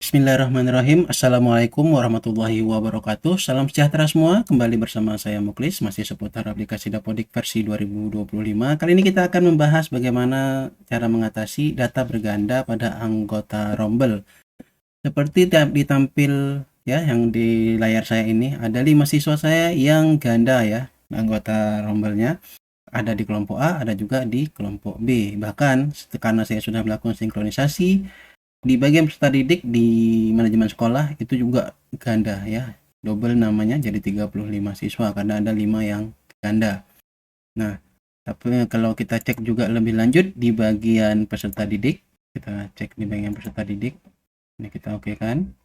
Bismillahirrahmanirrahim. Assalamualaikum warahmatullahi wabarakatuh. Salam sejahtera semua. Kembali bersama saya Muklis, masih seputar aplikasi Dapodik versi 2025. Kali ini kita akan membahas bagaimana cara mengatasi data berganda pada anggota rombel. Seperti ditampil ya yang di layar saya ini, ada 5 siswa saya yang ganda ya, anggota rombelnya. Ada di kelompok A, ada juga di kelompok B. Bahkan karena saya sudah melakukan sinkronisasi, di bagian peserta didik di manajemen sekolah itu juga ganda ya, double namanya jadi 35 siswa karena ada 5 yang ganda. Nah, tapi kalau kita cek juga lebih lanjut di bagian peserta didik, kita cek di bagian peserta didik, ini kita oke kan.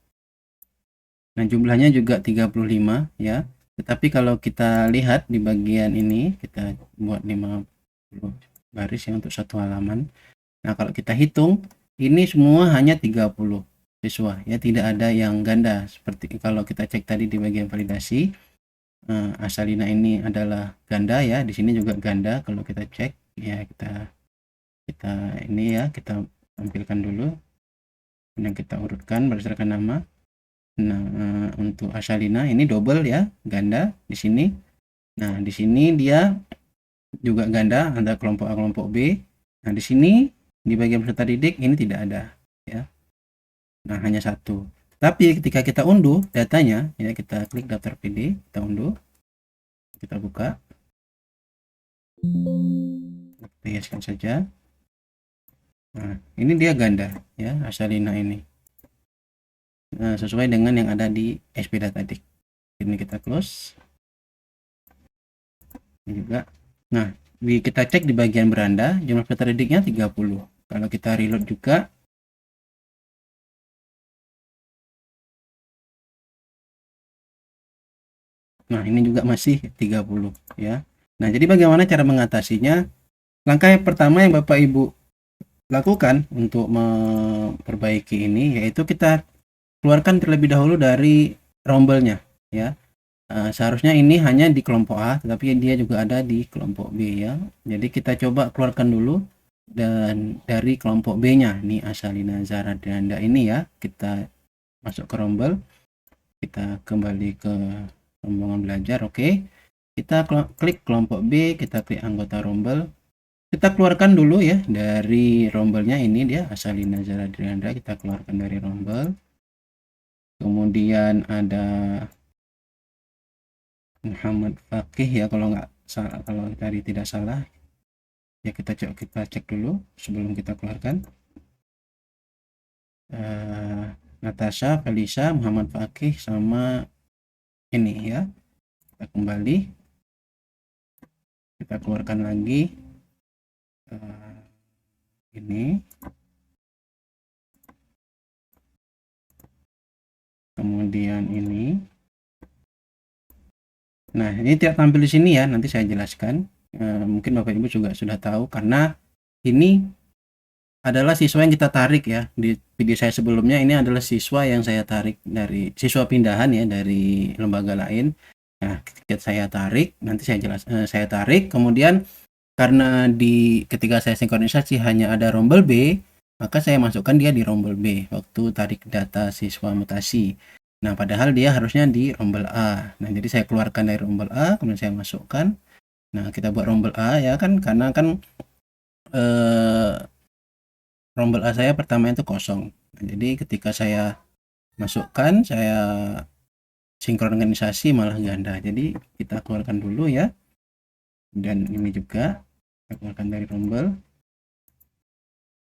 Nah, jumlahnya juga 35 ya. Tetapi kalau kita lihat di bagian ini, kita buat 50 baris ya untuk satu halaman. Nah, kalau kita hitung, ini semua hanya 30 siswa ya, tidak ada yang ganda. Seperti kalau kita cek tadi di bagian validasi, Asalina ini adalah ganda ya, di sini juga ganda. Kalau kita cek ya, kita ini ya, kita tampilkan dulu dan kita urutkan berdasarkan nama. Nah, untuk Asalina ini double ya, ganda di sini. Nah, di sini dia juga ganda, ada kelompok A, kelompok B. Nah, di sini di bagian peserta didik ini tidak ada ya. Nah, hanya satu. Tapi ketika kita unduh datanya ya, kita klik daftar PD, kita unduh, kita buka, kita hiaskan saja. Nah, ini dia ganda ya, Asalina ini. Nah, sesuai dengan yang ada di SP Datadik. Ini kita close. Ini juga. Nah, kita cek di bagian beranda, jumlah peserta didiknya 30. Kalau kita reload juga, nah ini juga masih 30 ya. Nah, jadi bagaimana cara mengatasinya? Langkah yang pertama yang Bapak Ibu lakukan untuk memperbaiki ini yaitu kita keluarkan terlebih dahulu dari rombelnya ya. Seharusnya ini hanya di kelompok A, tetapi dia juga ada di kelompok B ya. Jadi kita coba keluarkan dulu dan dari kelompok B-nya, ini Asalina Zara Danda ini ya, kita masuk ke rombel, kita kembali ke rombongan belajar, oke. Kita klik kelompok B, kita klik anggota rombel, kita keluarkan dulu ya dari rombelnya, ini dia Asalina Zara Danda, kita keluarkan dari rombel. Kemudian ada Muhammad Fakih ya, kalau nggak salah, kalau tadi tidak salah ya, kita cek dulu sebelum kita keluarkan. Natasha, Felisa, Muhammad Fakih sama ini ya, kita kembali, kita keluarkan lagi ini, kemudian ini. Nah, ini tidak tampil di sini ya, nanti saya jelaskan. Mungkin Bapak Ibu juga sudah tahu karena ini adalah siswa yang kita tarik ya. Di video saya sebelumnya ini adalah siswa yang saya tarik dari siswa pindahan ya, dari lembaga lain. Nah, ketika saya tarik, nanti saya tarik, kemudian karena ketika saya sinkronisasi hanya ada rombel B, maka saya masukkan dia di rombel B waktu tarik data siswa mutasi. Nah, padahal dia harusnya di rombel A. Nah, jadi saya keluarkan dari rombel A, kemudian saya masukkan. Nah, kita buat rombel A ya kan, karena kan rombel A saya pertama itu kosong. Nah, jadi ketika saya masukkan, saya sinkronisasi malah ganda. Jadi kita keluarkan dulu ya. Dan ini juga kita keluarkan dari rombel.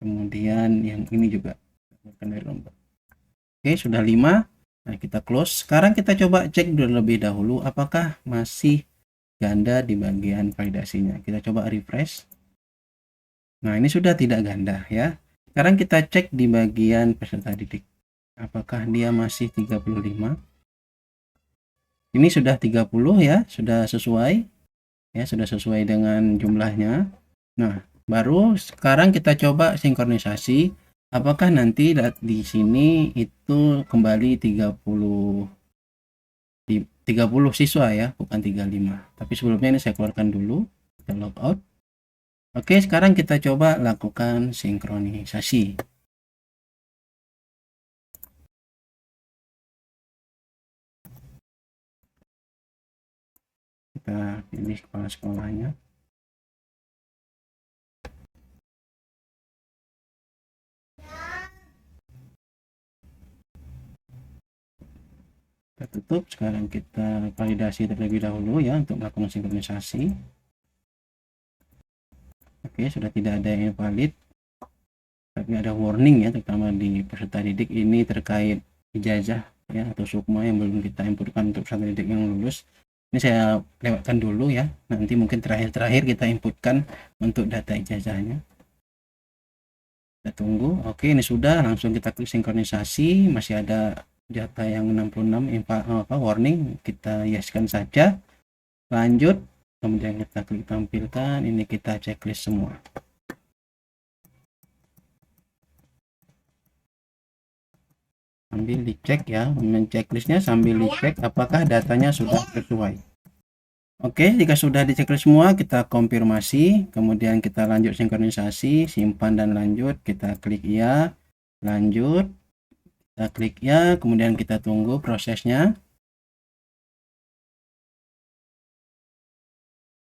Kemudian yang ini juga kita keluarkan dari rombel. Oke, sudah 5. Nah, kita close. Sekarang kita coba cek terlebih dahulu apakah masih ganda di bagian validasinya. Kita coba refresh. Nah, ini sudah tidak ganda ya. Sekarang kita cek di bagian peserta didik. Apakah dia masih 35? Ini sudah 30 ya, sudah sesuai. Ya, sudah sesuai dengan jumlahnya. Nah, baru sekarang kita coba sinkronisasi. Apakah nanti di sini itu kembali 30 siswa ya, bukan 35. Tapi sebelumnya ini saya keluarkan dulu, kita logout. Oke, sekarang kita coba lakukan sinkronisasi. kita pilih kepala sekolahnya. Kita tutup. Sekarang kita validasi terlebih dahulu ya untuk melakukan sinkronisasi. Oke, sudah tidak ada yang valid, tapi ada warning ya, terutama di peserta didik ini terkait ijazah ya atau sukma yang belum kita inputkan untuk peserta didik yang lulus. Ini saya lewatkan dulu ya, nanti mungkin terakhir kita inputkan untuk data ijazahnya. Kita tunggu. Oke, ini sudah, langsung kita klik sinkronisasi. Masih ada data yang 66 warning, kita yeskan saja. Lanjut, kemudian kita klik tampilkan. Ini kita checklist semua. Sambil dicek ya, checklistnya sambil dicek apakah datanya sudah sesuai. Oke, jika sudah dicek semua, kita konfirmasi, kemudian kita lanjut sinkronisasi, simpan dan lanjut, kita klik ya, lanjut, kita klik ya, kemudian kita tunggu prosesnya.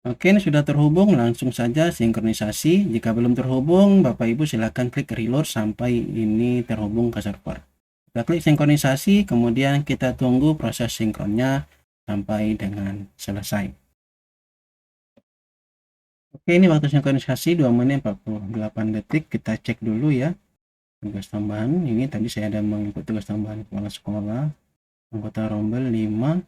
Oke, ini sudah terhubung, langsung saja sinkronisasi. Jika belum terhubung, Bapak Ibu silakan klik reload sampai ini terhubung ke server. Kita klik sinkronisasi, kemudian kita tunggu proses sinkronnya sampai dengan selesai. Oke, ini waktu sinkronisasi 2 menit 48 detik. Kita cek dulu ya tugas tambahan. Ini tadi saya ada menginput tugas tambahan kepala sekolah, anggota rombel 5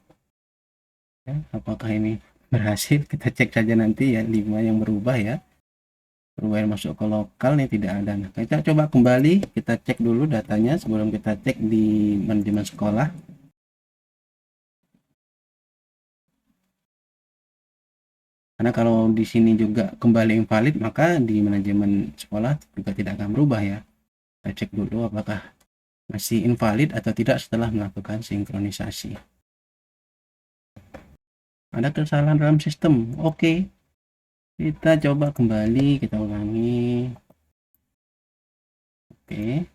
ya, apakah ini berhasil? Kita cek saja nanti ya, 5 yang berubah ya, berubah masuk ke lokal nih tidak ada. Nah, kita coba kembali, kita cek dulu datanya sebelum kita cek di manajemen sekolah. Karena kalau di sini juga kembali invalid, maka di manajemen sekolah juga tidak akan berubah ya. Kita cek dulu apakah masih invalid atau tidak setelah melakukan sinkronisasi. Ada kesalahan dalam sistem. Oke, kita coba kembali, kita ulangi. Oke,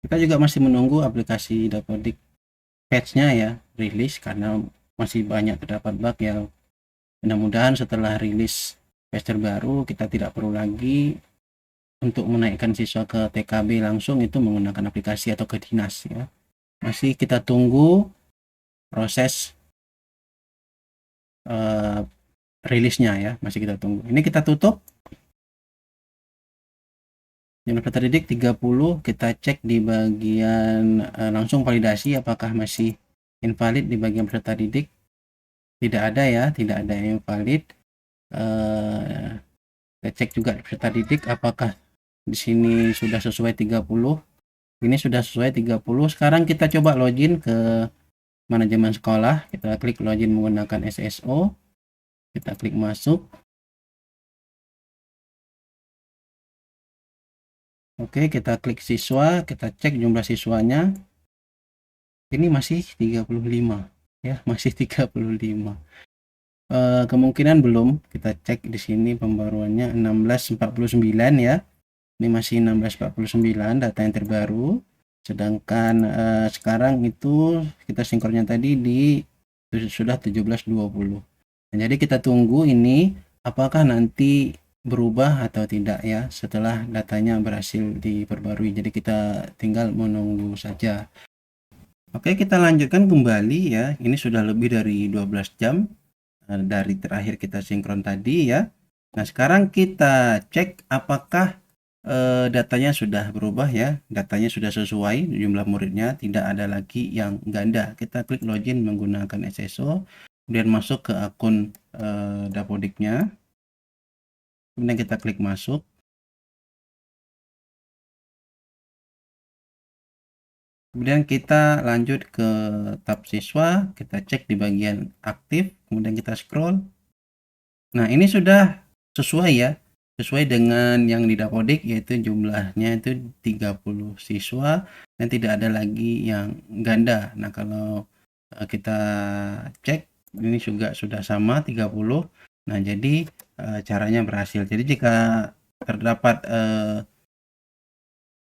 kita juga masih menunggu aplikasi Dapodik patch-nya ya rilis, karena masih banyak terdapat bug ya. Mudah-mudahan setelah rilis patch terbaru kita tidak perlu lagi untuk menaikkan siswa ke TKB langsung itu menggunakan aplikasi atau ke dinas ya. Masih kita tunggu proses rilisnya ya, masih kita tunggu. Ini kita tutup. Jumlah peserta didik 30, kita cek di bagian langsung validasi apakah masih invalid di bagian peserta didik. Tidak ada ya, tidak ada yang valid. Kita cek juga peserta didik apakah di sini sudah sesuai 30. Ini sudah sesuai 30. Sekarang kita coba login ke manajemen sekolah. Kita klik login menggunakan SSO. Kita klik masuk. Oke, kita klik siswa, kita cek jumlah siswanya. Ini masih 35 ya, masih 35. Kemungkinan belum, kita cek di sini pembaruannya 1649 ya. Ini masih 1649 data yang terbaru, sedangkan sekarang itu kita sinkronnya tadi di sudah 1720. Nah, jadi kita tunggu ini apakah nanti berubah atau tidak ya setelah datanya berhasil diperbarui. Jadi kita tinggal menunggu saja. Oke, kita lanjutkan kembali ya. Ini sudah lebih dari 12 jam dari terakhir kita sinkron tadi ya. Nah, sekarang kita cek apakah datanya sudah berubah ya, datanya sudah sesuai, jumlah muridnya tidak ada lagi yang ganda. Kita klik login menggunakan SSO, kemudian masuk ke akun Dapodiknya, kemudian kita klik masuk. Kemudian kita lanjut ke tab siswa, kita cek di bagian aktif, kemudian kita scroll. Nah, ini sudah sesuai ya, sesuai dengan yang di Dapodik, yaitu jumlahnya itu 30 siswa dan tidak ada lagi yang ganda. Nah, kalau kita cek ini juga sudah sama 30. Nah, jadi caranya berhasil. Jadi jika terdapat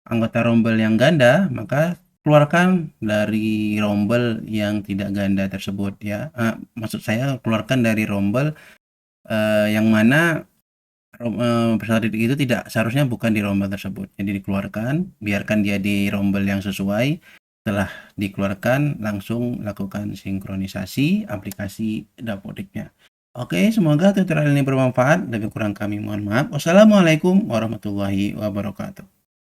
anggota rombel yang ganda, maka keluarkan dari rombel yang tidak ganda tersebut ya. Maksud saya keluarkan dari rombel yang mana peserta didik itu tidak seharusnya bukan di rombel tersebut. Jadi dikeluarkan, biarkan dia di rombel yang sesuai. Setelah dikeluarkan, langsung lakukan sinkronisasi aplikasi Dapodiknya. Oke, semoga tutorial ini bermanfaat. Lebih kurang kami mohon maaf. Wassalamualaikum warahmatullahi wabarakatuh.